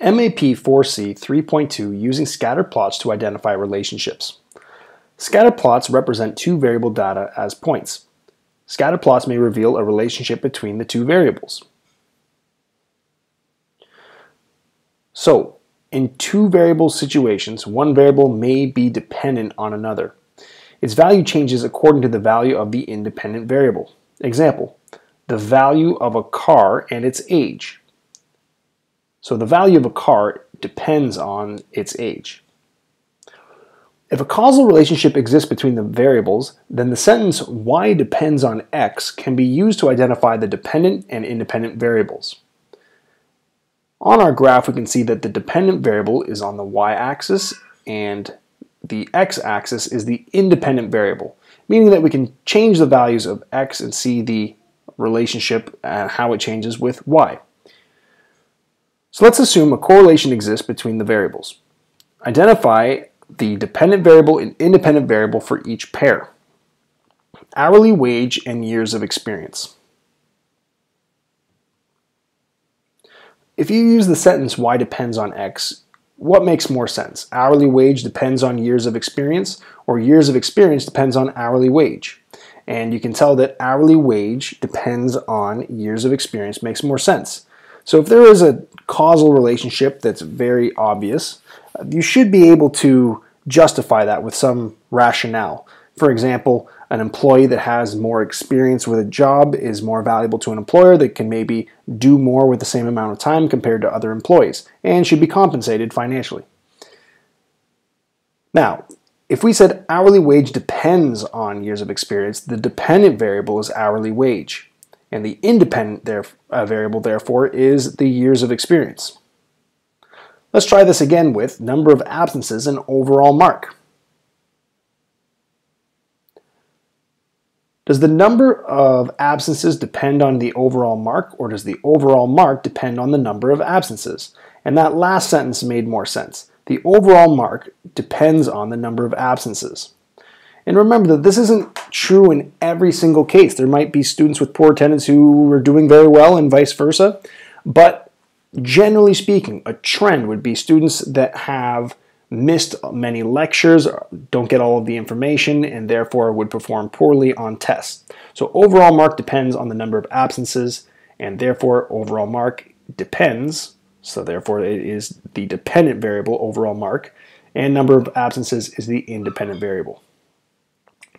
MAP4C 3.2 using scatter plots to identify relationships. Scatter plots represent two variable data as points. Scatter plots may reveal a relationship between the two variables. So, in two variable situations, one variable may be dependent on another. Its value changes according to the value of the independent variable. Example, the value of a car and its age. So the value of a car depends on its age. If a causal relationship exists between the variables, then the sentence y depends on x can be used to identify the dependent and independent variables. On our graph, we can see that the dependent variable is on the y-axis and the x-axis is the independent variable, meaning that we can change the values of x and see the relationship and how it changes with y. So let's assume a correlation exists between the variables. Identify the dependent variable and independent variable for each pair. Hourly wage and years of experience. If you use the sentence y depends on x, what makes more sense? Hourly wage depends on years of experience, or years of experience depends on hourly wage? And you can tell that hourly wage depends on years of experience makes more sense. So if there is a causal relationship that's very obvious, you should be able to justify that with some rationale. For example, an employee that has more experience with a job is more valuable to an employer that can maybe do more with the same amount of time compared to other employees and should be compensated financially. Now, if we said hourly wage depends on years of experience, the dependent variable is hourly wage, and the independent variable, therefore, is the years of experience. Let's try this again with number of absences and overall mark. Does the number of absences depend on the overall mark, or does the overall mark depend on the number of absences? And that last sentence made more sense. The overall mark depends on the number of absences. And remember that this isn't true in every single case. There might be students with poor attendance who are doing very well and vice versa. But generally speaking, a trend would be students that have missed many lectures, don't get all of the information, and therefore would perform poorly on tests. So overall mark depends on the number of absences, and therefore overall mark depends, so therefore it is the dependent variable overall mark, and number of absences is the independent variable.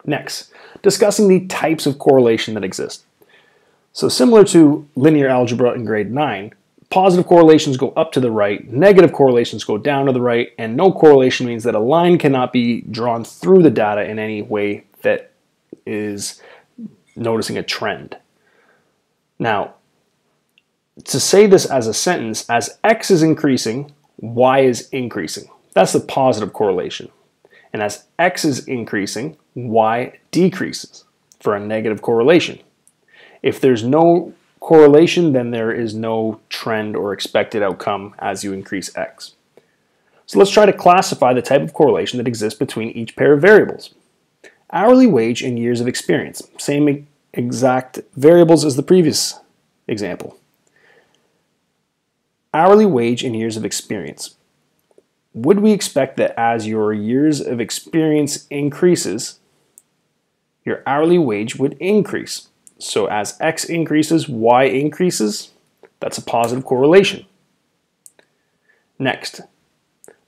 Next, discussing the types of correlation that exist. So similar to linear algebra in grade 9, positive correlations go up to the right, negative correlations go down to the right, and no correlation means that a line cannot be drawn through the data in any way that is noticing a trend. Now, to say this as a sentence, as x is increasing, y is increasing. That's the positive correlation. And as x is increasing, y decreases for a negative correlation. If there's no correlation, then there is no trend or expected outcome as you increase x. So let's try to classify the type of correlation that exists between each pair of variables. Hourly wage and years of experience, same exact variables as the previous example. Hourly wage and years of experience. Would we expect that as your years of experience increases, your hourly wage would increase? So as x increases, y increases. That's a positive correlation. Next,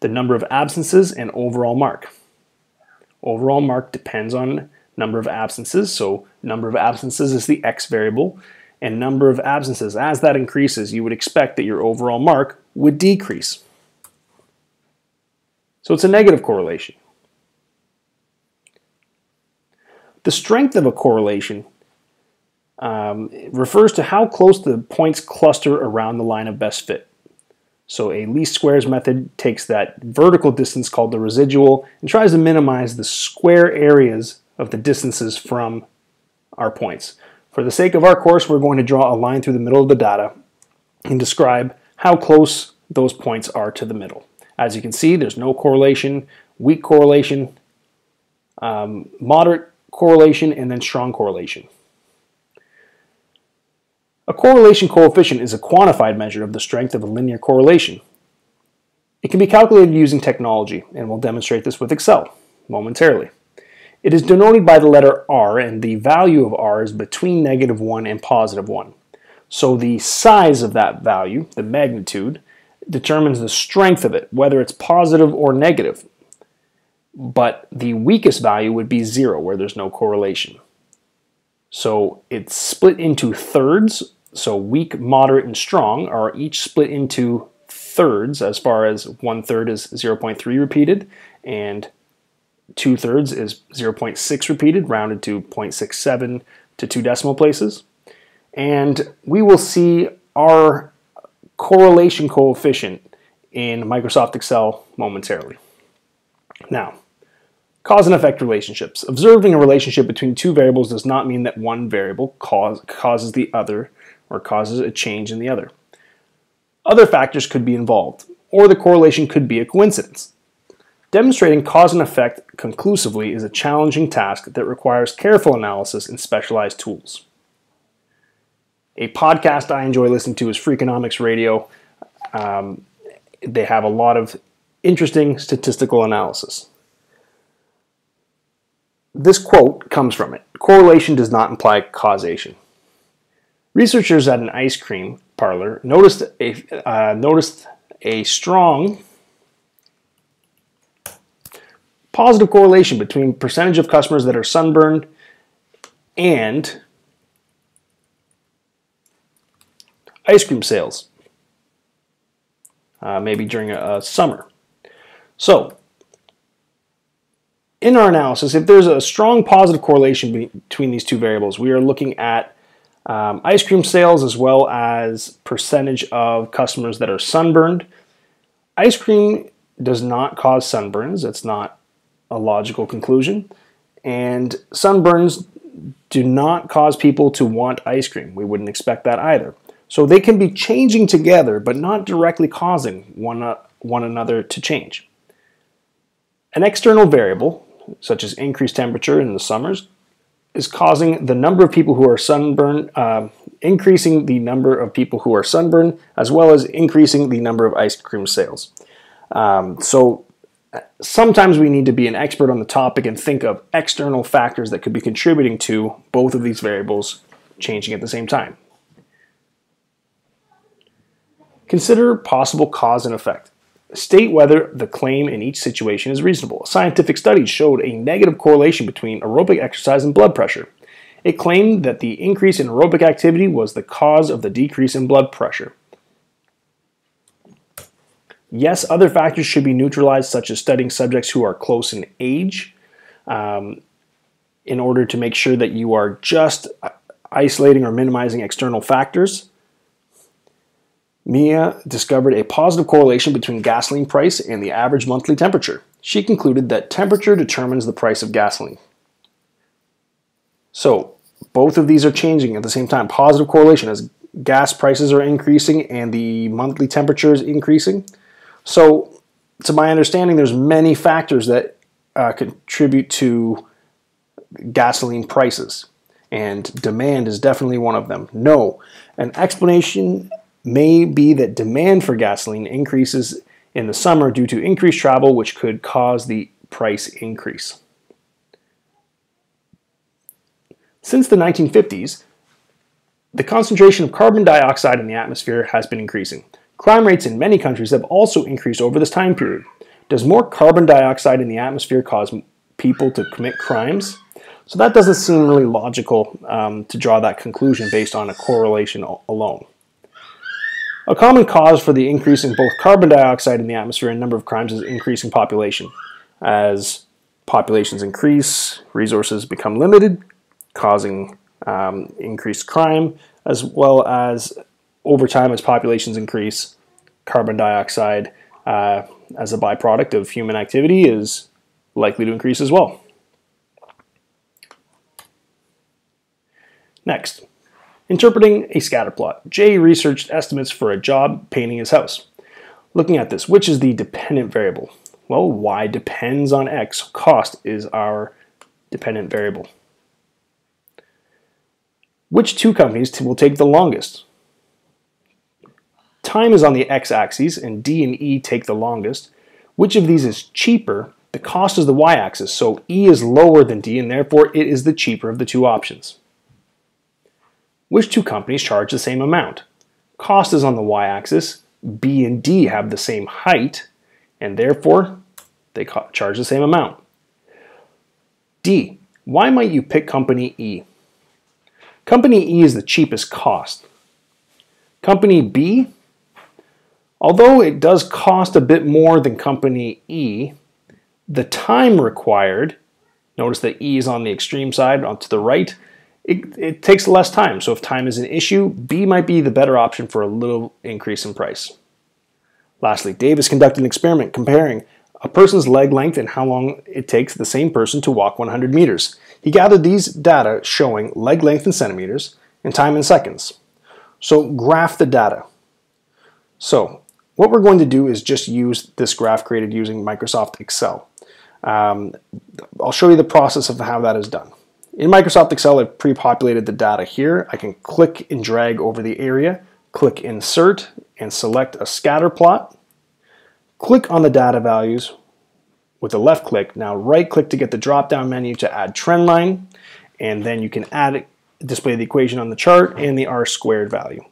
the number of absences and overall mark. Overall mark depends on number of absences, so number of absences is the x variable, and number of absences, as that increases, you would expect that your overall mark would decrease. So it's a negative correlation. The strength of a correlation refers to how close the points cluster around the line of best fit. So a least squares method takes that vertical distance called the residual and tries to minimize the square areas of the distances from our points. For the sake of our course, we're going to draw a line through the middle of the data and describe how close those points are to the middle. As you can see, there's no correlation, weak correlation, moderate correlation, and then strong correlation. A correlation coefficient is a quantified measure of the strength of a linear correlation. It can be calculated using technology, and we'll demonstrate this with Excel momentarily. It is denoted by the letter R, and the value of R is between -1 and +1. So the size of that value, the magnitude, determines the strength of it, whether it's positive or negative. But the weakest value would be 0, where there's no correlation. So it's split into thirds. So weak, moderate, and strong are each split into thirds, as far as 1/3 is 0.3 repeated, and 2/3 is 0.6 repeated, rounded to 0.67 to 2 decimal places. And we will see our correlation coefficient in Microsoft Excel momentarily. Now, cause and effect relationships. Observing a relationship between two variables does not mean that one variable causes the other or causes a change in the other. Other factors could be involved, or the correlation could be a coincidence. Demonstrating cause and effect conclusively is a challenging task that requires careful analysis and specialized tools. A podcast I enjoy listening to is Freakonomics Radio. They have a lot of interesting statistical analysis. This quote comes from it. Correlation does not imply causation. Researchers at an ice cream parlor noticed a strong positive correlation between percentage of customers that are sunburned and ice cream sales, maybe during a summer. So, in our analysis, if there's a strong positive correlation between these two variables, we are looking at ice cream sales as well as percentage of customers that are sunburned. Ice cream does not cause sunburns. It's not a logical conclusion. And sunburns do not cause people to want ice cream. We wouldn't expect that either. So they can be changing together, but not directly causing one another to change. An external variable, such as increased temperature in the summers, is causing the number of people who are sunburned, increasing the number of people who are sunburned, as well as increasing the number of ice cream sales. So sometimes we need to be an expert on the topic and think of external factors that could be contributing to both of these variables changing at the same time. Consider possible cause and effect. State whether the claim in each situation is reasonable. Scientific studies showed a negative correlation between aerobic exercise and blood pressure. It claimed that the increase in aerobic activity was the cause of the decrease in blood pressure. Yes, other factors should be neutralized, such as studying subjects who are close in age, in order to make sure that you are just isolating or minimizing external factors. Mia discovered a positive correlation between gasoline price and the average monthly temperature. She concluded that temperature determines the price of gasoline. So, both of these are changing at the same time. Positive correlation as gas prices are increasing and the monthly temperature is increasing. So, to my understanding, there's many factors that contribute to gasoline prices, and demand is definitely one of them. No, an explanation may be that demand for gasoline increases in the summer due to increased travel, which could cause the price increase. Since the 1950s, the concentration of carbon dioxide in the atmosphere has been increasing. Crime rates in many countries have also increased over this time period. Does more carbon dioxide in the atmosphere cause people to commit crimes? So that doesn't seem really logical to draw that conclusion based on a correlation alone. A common cause for the increase in both carbon dioxide in the atmosphere and number of crimes is increasing population. As populations increase, resources become limited, causing increased crime, as well as over time as populations increase, carbon dioxide as a byproduct of human activity is likely to increase as well. Next. Interpreting a scatter plot. Jay researched estimates for a job painting his house. Looking at this, which is the dependent variable? Well, y depends on x. Cost is our dependent variable. Which two companies will take the longest? time is on the x-axis and D and E take the longest, which of these is cheaper? The cost is the y-axis, so E is lower than D and therefore it is the cheaper of the two options. Which two companies charge the same amount? Cost is on the y-axis, B and D have the same height, and therefore they charge the same amount. D, why might you pick company E? Company E is the cheapest cost. Company B, although it does cost a bit more than company E, the time required, notice that E is on the extreme side, to the right, it takes less time. So if time is an issue, B might be the better option for a little increase in price. Lastly, Davis conducted an experiment comparing a person's leg length and how long it takes the same person to walk 100 meters. He gathered these data showing leg length in centimeters and time in seconds. So graph the data. So what we're going to do is just use this graph created using Microsoft Excel. I'll show you the process of how that is done. In Microsoft Excel, I've pre-populated the data here. I can click and drag over the area, click Insert, and select a scatter plot. Click on the data values with a left click. Now right click to get the drop down menu to add trend line, and then you can display the equation on the chart and the r-squared value.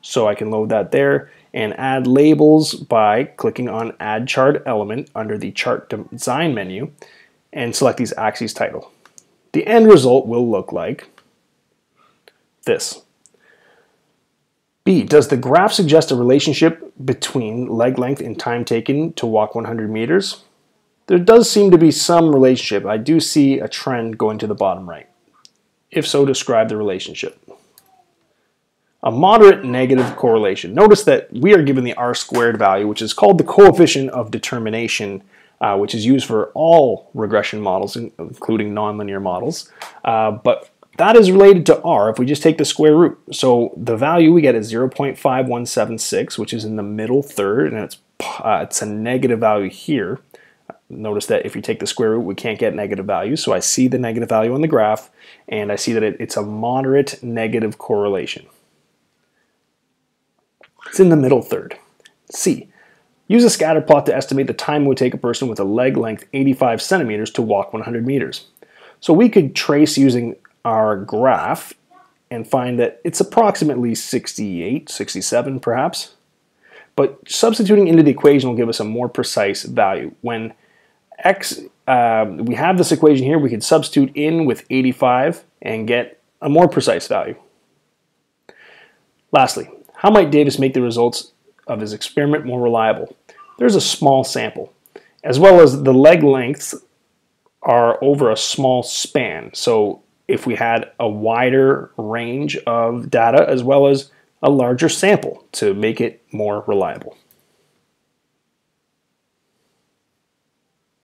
So I can load that there and add labels by clicking on Add Chart Element under the Chart Design menu and select these axes title. The end result will look like this. B, does the graph suggest a relationship between leg length and time taken to walk 100 meters? There does seem to be some relationship. I do see a trend going to the bottom right. If so, describe the relationship. A moderate negative correlation. Notice that we are given the r-squared value, which is called the coefficient of determination, which is used for all regression models, including nonlinear models. But that is related to r if we just take the square root. So the value we get is 0.5176, which is in the middle third, and it's a negative value here. Notice that if you take the square root, we can't get negative values. So I see the negative value on the graph, and I see that it's a moderate negative correlation. It's in the middle third. C, use a scatter plot to estimate the time it would take a person with a leg length 85 centimeters to walk 100 meters. So we could trace using our graph and find that it's approximately 68, 67 perhaps. But substituting into the equation will give us a more precise value. When we have this equation here, we could substitute in with 85 and get a more precise value. Lastly, how might Davis make the results of his experiment more reliable? There's a small sample, as well as the leg lengths are over a small span. So if we had a wider range of data as well as a larger sample to make it more reliable.